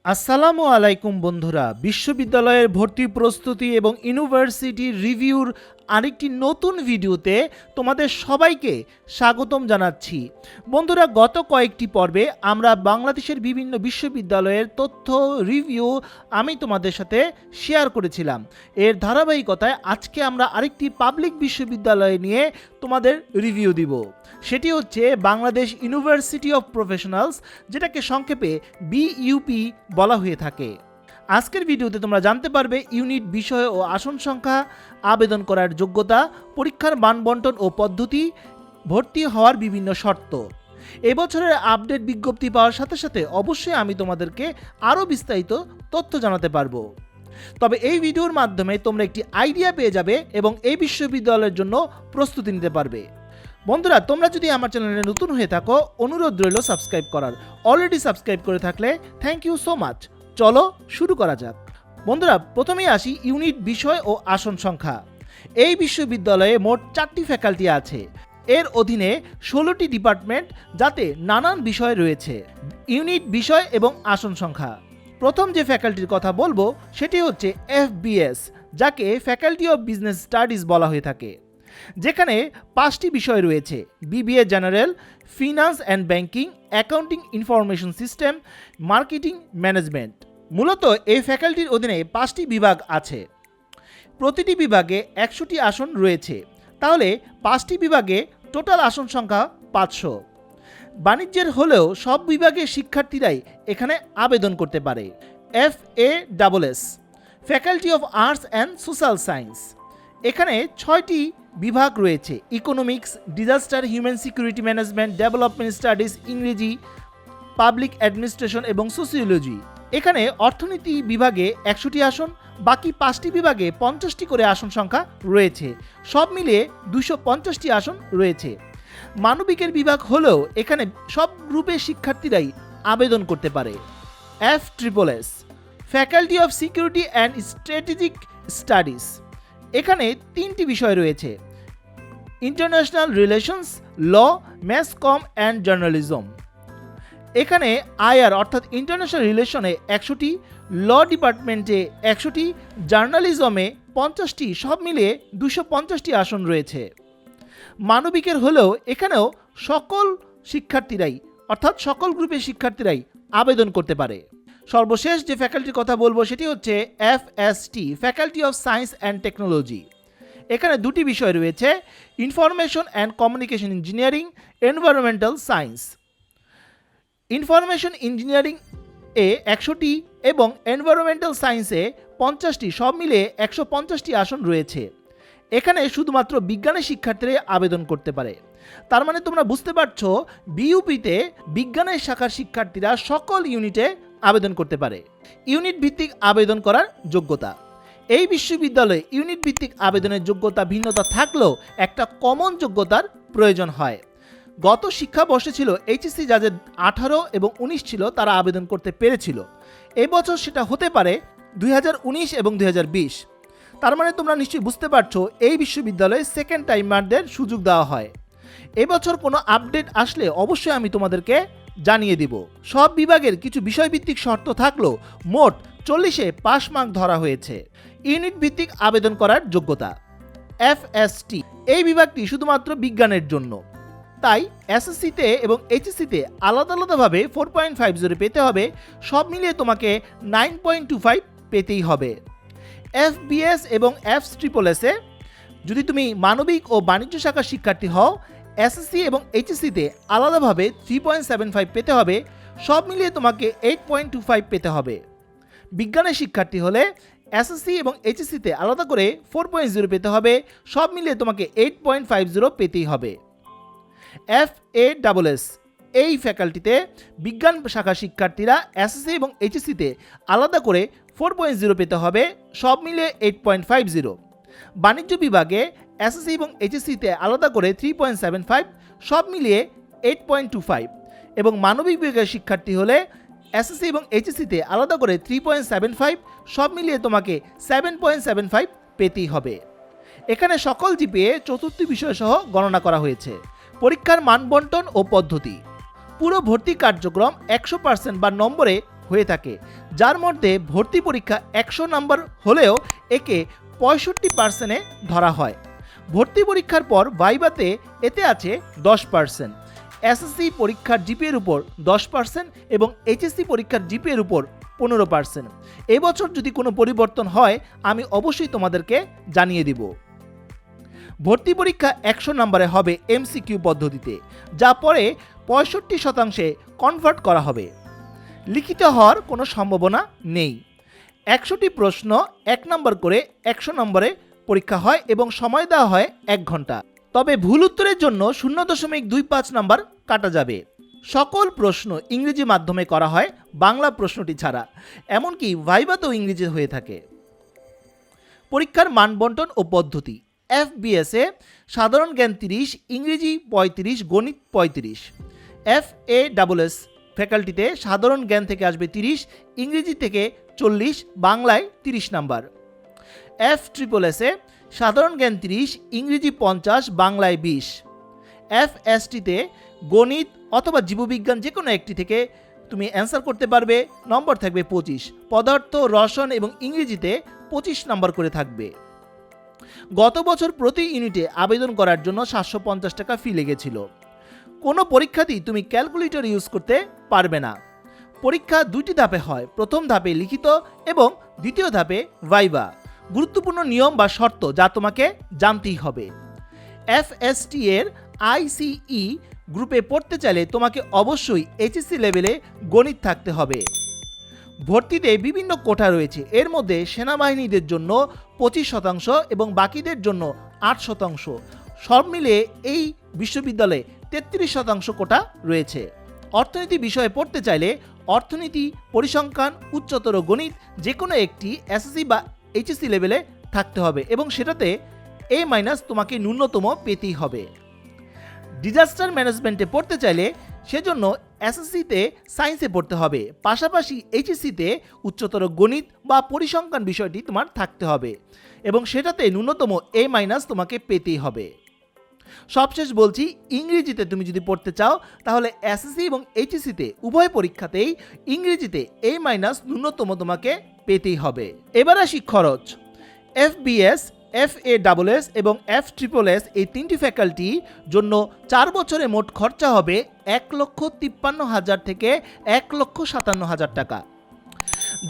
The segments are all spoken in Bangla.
আসসালামু আলাইকুম বন্ধুরা, বিশ্ববিদ্যালয়ের ভর্তি প্রস্তুতি এবং ইউনিভার্সিটি রিভিউর আরেকটি নতুন ভিডিওতে তোমাদের সবাইকে স্বাগতম জানাচ্ছি। বন্ধুরা, গত কয়েকটি পর্বে আমরা বাংলাদেশের বিভিন্ন বিশ্ববিদ্যালয়ের তথ্য রিভিউ আমি তোমাদের সাথে শেয়ার করেছিলাম। এর ধারাবাহিকতায় আজকে আমরা আরেকটি পাবলিক বিশ্ববিদ্যালয় নিয়ে তোমাদের রিভিউ দিব। সেটি হচ্ছে বাংলাদেশ ইউনিভার্সিটি অফ প্রফেশনালস, যেটাকে সংক্ষেপে বিইউপি বলা হয়ে থাকে। আজকের ভিডিওতে তোমরা জানতে পারবে ইউনিট বিষয় ও আসন সংখ্যা, আবেদন করার যোগ্যতা, পরীক্ষার মানবন্টন ও পদ্ধতি, ভর্তি হওয়ার বিভিন্ন শর্ত। এবছরের আপডেট বিজ্ঞপ্তি পাওয়ার সাথে সাথে অবশ্যই আমি তোমাদেরকে আরও বিস্তারিত তথ্য জানাতে পারবো। তবে এই ভিডিওর মাধ্যমে তোমরা একটি আইডিয়া পেয়ে যাবে এবং এই বিশ্ববিদ্যালয়ের জন্য প্রস্তুতি নিতে পারবে। বন্ধুরা, তোমরা যদি আমার চ্যানেলে নতুন হয়ে থাকো, অনুরোধ রইল সাবস্ক্রাইব করার। অলরেডি সাবস্ক্রাইব করে থাকলে থ্যাংক ইউ সো মাচ। চলো শুরু করা যাক। বন্ধুরা, প্রথমেই আসি ইউনিট বিষয় ও আসন সংখ্যা। এই বিশ্ববিদ্যালয়ে মোট 4টি ফ্যাকাল্টি আছে। এর অধীনে 16টি ডিপার্টমেন্ট, যাতে নানান বিষয় রয়েছে। ইউনিট বিষয় এবং আসন সংখ্যা। প্রথম যে ফ্যাকাল্টির কথা বলবো সেটি হচ্ছে এফবিএস, যাকে ফ্যাকাল্টি অফ বিজনেস স্টাডিজ বলা হয়ে থাকে, যেখানে 5টি বিষয় রয়েছে: BBA general, finance and banking, accounting information system, marketing management. মূলত এই ফ্যাকাল্টির অধীনে 5টি বিভাগ আছে। প্রতিটি বিভাগে 100টি আসন রয়েছে। তাহলে 5টি বিভাগে টোটাল আসন সংখ্যা 500। বাণিজ্যের হলেও সব বিভাগের শিক্ষার্থীরাই এখানে আবেদন করতে পারে। FASS, faculty of arts and social science. এখানে 6টি বিভাগ রয়েছে: economics, disaster, human security management, development studies, ইংরেজি, পাবলিক অ্যাডমিনিস্ট্রেশন এবং সোসিওলজি। এখানে অর্থনীতি বিভাগে 100টি আসন, বাকি 5টি বিভাগে 50টি করে আসন সংখ্যা রয়েছে। সব মিলিয়ে 250টি আসন রয়েছে। মানবিকের বিভাগ হলেও এখানে সব গ্রুপের শিক্ষার্থীরাই আবেদন করতে পারে। FSSS, faculty of security and strategic studies. এখানে 3টি বিষয় রয়েছে: international relations, law, mass comm and journalism. এখানে IR অর্থাৎ ইন্টারন্যাশনাল রিলেশনে 100টি, ল ডিপার্টমেন্টে 100টি, জার্নালিজমে 50টি, সব মিলিয়ে 250টি আসন রয়েছে। মানবিকের হলেও এখানেও সকল শিক্ষার্থীরাই অর্থাৎ সকল গ্রুপের শিক্ষার্থীরাই আবেদন করতে পারে। সর্বশেষ যে ফ্যাকাল্টির কথা বলবো সেটি হচ্ছে FST, faculty of science and technology. এখানে 2টি বিষয় রয়েছে: information and communication engineering, environmental science. Information engineering এ 100টি এবং এনভায়রনমেন্টাল সায়েন্সে 50টি, সব মিলিয়ে 150টি আসন রয়েছে। এখানে শুধুমাত্র বিজ্ঞানের শিক্ষার্থীরা আবেদন করতে পারে। তার মানে তোমরা বুঝতে পারছো, বিইউপিতে বিজ্ঞানের শাখার শিক্ষার্থীরা সকল ইউনিটে আবেদন করতে পারে। ইউনিট ভিত্তিক আবেদন করার যোগ্যতা। এই বিশ্ববিদ্যালয়ে ইউনিট ভিত্তিক আবেদনের যোগ্যতা ভিন্নতা থাকলেও একটা কমন যোগ্যতার প্রয়োজন হয়। গত শিক্ষাবর্ষে ছিল এইচএসসি, যাদের 18 এবং 19 ছিল তারা আবেদন করতে পেরেছিল। এবছর সেটা হতে পারে 2019 এবং 2020। তার মানে তোমরা নিশ্চয়ই বুঝতে পারছো, এই বিশ্ববিদ্যালয়ে সেকেন্ড টাইমারদের সুযোগ দেওয়া হয়। এবছর কোনো আপডেট আসলে অবশ্যই আমি তোমাদেরকে জানিয়ে দিব। সব বিভাগের কিছু বিষয়ভিত্তিক শর্ত থাকলেও মোট 40-এ পাস মার্ক ধরা হয়েছে। ইউনিট ভিত্তিক আবেদন করার যোগ্যতা। FST, এই বিভাগটি শুধুমাত্র বিজ্ঞানের জন্য, তাই এসএসসিতে এবং এইচএসসিতে আলাদা আলাদাভাবে 4.50 পেতে হবে। সব মিলিয়ে তোমাকে 9.25 পেতেই হবে। FBS এবং FSSS-এ যদি তুমি মানবিক ও বাণিজ্য শাখার শিক্ষার্থী হও, এসএসসি এবং এইচএসসিতে আলাদাভাবে 3.75 পেতে হবে। সব মিলিয়ে তোমাকে 8.25 পেতে হবে। বিজ্ঞানের শিক্ষার্থী হলে এসএসসি এবং এইচএসসিতে আলাদা করে 4.0 পেতে হবে। সব মিলিয়ে তোমাকে 8.50 পেতেই হবে। FASS, এই ফ্যাকাল্টিতে বিজ্ঞান শাখার শিক্ষার্থীরা এসএসসি এবং এইচএসসিতে আলাদা করে 4.0 পেতে হবে। সব মিলিয়ে 8.50। বাণিজ্য বিভাগে এসএসসি এবং এইচএসসিতে আলাদা করে 3.75, সব মিলিয়ে 8.25। এবং মানবিক বিভাগের শিক্ষার্থী হলে এসএসসি এবং এইচএসসিতে আলাদা করে 3.75, সব মিলিয়ে তোমাকে 7.75 পেতেই হবে। এখানে সকল জিপিএ চতুর্থ বিষয় সহ গণনা করা হয়েছে। পরীক্ষার মানবন্টন ও পদ্ধতি। পুরো ভর্তি কার্যক্রম 100% বা নম্বরে হয়ে থাকে, যার মধ্যে ভর্তি পরীক্ষা 100 নাম্বার হলেও একে 65% ধরা হয়। ভর্তি পরীক্ষার পর ভাইভাতে এতে আছে 10%, এসএসসি পরীক্ষার জিপিএর উপর 10% এবং এইচএসসি পরীক্ষার জিপিএর উপর 15%। এবছর যদি কোনো পরিবর্তন হয় আমি অবশ্যই তোমাদেরকে জানিয়ে দিব। ভর্তি পরীক্ষা 100 নম্বরে হবে এমসিকিউ পদ্ধতিতে, যা পরে 65% কনভার্ট করা হবে। লিখিত হওয়ার কোনো সম্ভাবনা নেই। 100টি প্রশ্ন 1 নম্বর করে 100 নম্বরে পরীক্ষা হয় এবং সময় দেওয়া হয় 1 ঘন্টা। তবে ভুল উত্তরের জন্য 0.25 নম্বর কাটা যাবে। সকল প্রশ্ন ইংরেজি মাধ্যমে করা হয়, বাংলা প্রশ্নটি ছাড়া। এমনকি ভাইভাতেও ইংরেজি হয়ে থাকে। পরীক্ষার মানবন্টন ও পদ্ধতি। এফবিএসে সাধারণ জ্ঞান 30, ইংরেজি 35, গণিত 35। FASS ফ্যাকাল্টিতে সাধারণ জ্ঞান থেকে আসবে 30, ইংরেজি থেকে 40, বাংলায় 30 নাম্বার। FSSSে সাধারণ জ্ঞান 30, ইংরেজি 50, বাংলায় 20। FSTতে গণিত অথবা জীববিজ্ঞান যে কোনো একটি থেকে তুমি অ্যান্সার করতে পারবে, নম্বর থাকবে 25। পদার্থ, রসায়ন এবং ইংরেজিতে 25 নাম্বার করে থাকবে। গত বছর প্রতি ইউনিটে আবেদন করার জন্য 750 টাকা ফি লেগেছিল। কোনো পরীক্ষাতেই তুমি ক্যালকুলেটর ইউজ করতে পারবে না। পরীক্ষা 2টি ধাপে হয়, প্রথম ধাপে লিখিত এবং দ্বিতীয় ধাপে ভাইভা। গুরুত্বপূর্ণ নিয়ম বা শর্ত যা তোমাকে জানতেই হবে। FST এর ICE গ্রুপে পড়তে চাইলে তোমাকে অবশ্যই এইচএসসি লেভেলে গণিত থাকতে হবে। ভর্তিতে বিভিন্ন কোটা রয়েছে, এর মধ্যে সেনাবাহিনীদের জন্য 25% এবং বাকিদের জন্য 8%। সব মিলিয়ে এই বিশ্ববিদ্যালয়ে 33% কোটা রয়েছে। অর্থনীতি বিষয়ে পড়তে চাইলে অর্থনীতি, পরিসংখ্যান, উচ্চতর গণিত যে কোনো একটি এসএসসি বা এইচএসসি লেভেলে থাকতে হবে এবং সেটাতে A- তোমাকে ন্যূনতম পেতেই হবে। ডিজাস্টার ম্যানেজমেন্টে পড়তে চাইলে সেজন্য এসএসসিতে সায়েন্সে পড়তে হবে, পাশাপাশি এইচএসসিতে উচ্চতর গণিত বা পরিসংখ্যান বিষয়টি তোমার থাকতে হবে এবং সেটাতে ন্যূনতম A- তোমাকে পেতেই হবে। সবশেষ বলছি, ইংরেজিতে তুমি যদি পড়তে চাও তাহলে এসএসসি এবং এইচএসসিতে উভয় পরীক্ষাতেই ইংরেজিতে A- ন্যূনতম তোমাকে পেতেই হবে। এবার আসি খরচ। FBS, FASS এবং FSSS এই 3টি ফ্যাকাল্টি জন্য 4 বছরে মোট খরচা হবে 1,53,000 থেকে 1,57,000 টাকা।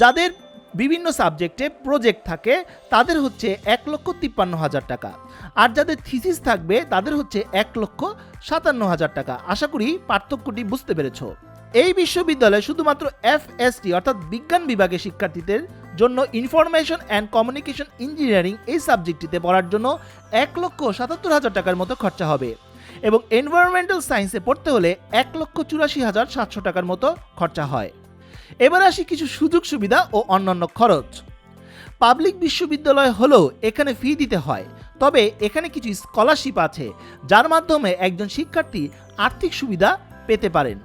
যাদের বিভিন্ন সাবজেক্টে প্রজেক্ট থাকে তাদের হচ্ছে 1,53,000 টাকা, আর যাদের থিসিস থাকবে তাদের হচ্ছে 1,57,000 টাকা। আশা করি পার্থক্যটি বুঝতে পেরেছ। এই বিশ্ববিদ্যালয়ে শুধুমাত্র FST অর্থাৎ বিজ্ঞান বিভাগের শিক্ষার্থীদের জন্য ইনফরমেশন অ্যান্ড কমিউনিকেশন ইঞ্জিনিয়ারিং এই সাবজেক্টটিতে পড়ার জন্য 1,77,000 টাকার মতো খরচা হবে এবং এনভায়রনমেন্টাল সায়েন্সে পড়তে হলে 1,84,700 টাকার মতো খরচা হয়। এবার আসি কিছু সুযোগ সুবিধা ও অন্যান্য খরচ। পাবলিক বিশ্ববিদ্যালয় হলেও এখানে ফি দিতে হয়, তবে এখানে কিছু স্কলারশিপ আছে যার মাধ্যমে একজন শিক্ষার্থী আর্থিক সুবিধা পেতে পারেন।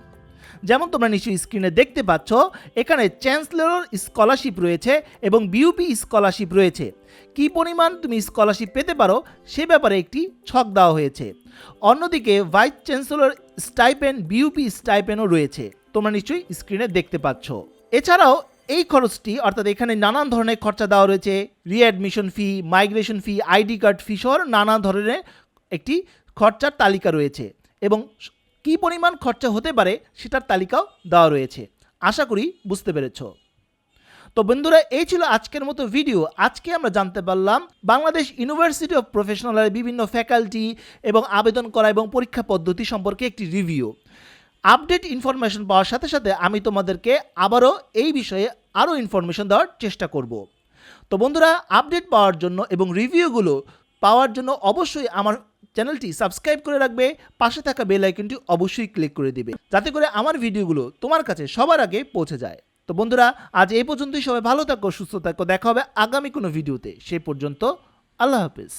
যেমন তোমরা নিশ্চয়ই স্ক্রিনে দেখতে পাচ্ছ, এখানে চ্যান্সেলর স্কলারশিপ রয়েছে এবং বিউপি স্কলারশিপ রয়েছে। কী পরিমাণ তুমি স্কলারশিপ পেতে পারো সে ব্যাপারে একটি ছক দেওয়া হয়েছে। অন্যদিকে ভাইস চ্যান্সেলর স্টাইপেন্ড, বিউপি স্টাইপেন্ডও রয়েছে, তোমরা নিশ্চয়ই স্ক্রিনে দেখতে পাচ্ছ। এছাড়াও এই খরচটি অর্থাৎ এখানে নানান ধরনের খরচা দেওয়া রয়েছে, রিঅ্যাডমিশন ফি, মাইগ্রেশন ফি, আইডি কার্ড ফি সহ নানা ধরনের একটি খরচার তালিকা রয়েছে এবং কী পরিমাণ খরচা হতে পারে সেটার তালিকাও দেওয়া রয়েছে। আশা করি বুঝতে পেরেছ। তো বন্ধুরা, এই ছিল আজকের মতো ভিডিও। আজকে আমরা জানতে পারলাম বাংলাদেশ ইউনিভার্সিটি অফ প্রফেশনালের বিভিন্ন ফ্যাকাল্টি এবং আবেদন করা এবং পরীক্ষা পদ্ধতি সম্পর্কে একটি রিভিউ। আপডেট ইনফরমেশন পাওয়ার সাথে সাথে আমি তোমাদেরকে আবারও এই বিষয়ে আরও ইনফরমেশন দেওয়ার চেষ্টা করব। তো বন্ধুরা, আপডেট পাওয়ার জন্য এবং রিভিউগুলো পাওয়ার জন্য অবশ্যই আমার চ্যানেলটি সাবস্ক্রাইব করে রাখবে, পাশে থাকা বেল আইকনটি অবশ্যই ক্লিক করে দিবে যাতে করে আমার ভিডিওগুলো তোমার কাছে সবার আগে পৌঁছে যায়। তো বন্ধুরা, আজ এই পর্যন্তই। সবাই ভালো থাকো, সুস্থ থাকো, দেখা হবে আগামী কোনো ভিডিওতে। সে পর্যন্ত আল্লাহ হাফেজ।